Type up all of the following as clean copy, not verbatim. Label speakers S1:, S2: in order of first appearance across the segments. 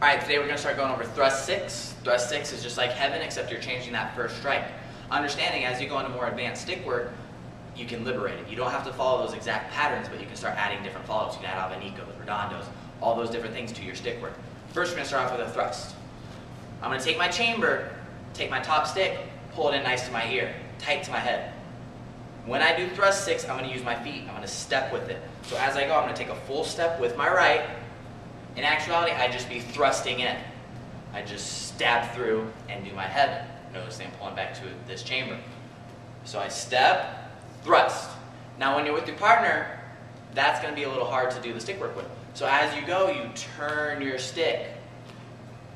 S1: Alright, today we're going to start going over thrust 6. Thrust 6 is just like heaven, except you're changing that first strike. Understanding as you go into more advanced stick work, you can liberate it. You don't have to follow those exact patterns, but you can start adding different follow-ups. You can add abanicos, redondos, all those different things to your stick work. First, we're going to start off with a thrust. I'm going to take my chamber, take my top stick, pull it in nice to my ear, tight to my head. When I do thrust 6, I'm going to use my feet. I'm going to step with it. So as I go, I'm going to take a full step with my right. In actuality, I just be thrusting in. I just stab through and do my head. Notice I'm pulling back to this chamber. So I step, thrust. Now when you're with your partner, that's going to be a little hard to do the stick work with. So as you go, you turn your stick,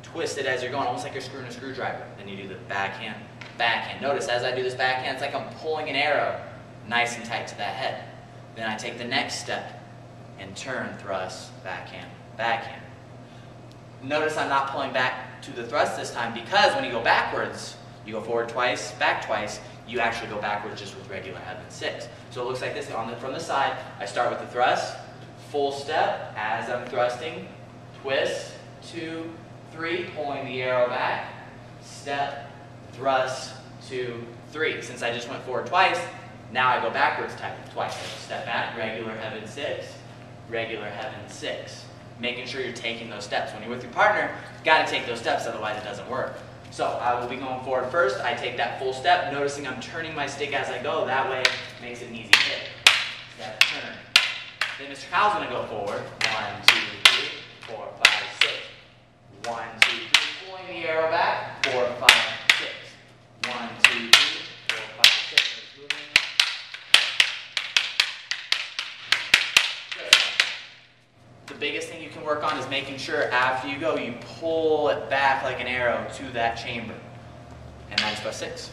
S1: twist it as you're going, almost like you're screwing a screwdriver. Then you do the backhand, backhand. Notice as I do this backhand, it's like I'm pulling an arrow nice and tight to that head. Then I take the next step and turn, thrust, backhand, backhand. Notice I'm not pulling back to the thrust this time because when you go backwards, you go forward twice, back twice, you actually go backwards just with regular heaven 6. So it looks like this from the side. I start with the thrust, full step as I'm thrusting, twist, 2, 3, pulling the arrow back, step, thrust, 2, 3. Since I just went forward twice, now I go backwards twice. Step back, regular heaven 6, regular heaven 6. Making sure you're taking those steps. When you're with your partner, you've got to take those steps, otherwise it doesn't work. So I will be going forward first. I take that full step, noticing I'm turning my stick as I go. That way, it makes it an easy hit. Step, turn. Then Mr. Kyle's going to go forward. 1, 2, 3, 4, 5, 6. 1, 2, 3, pulling the arrow back. 4, 5, 6. 1, 2, 3, 4, 5, 6. There's moving. The biggest thing you can work on is making sure after you go, you pull it back like an arrow to that chamber. And that's thrust 6.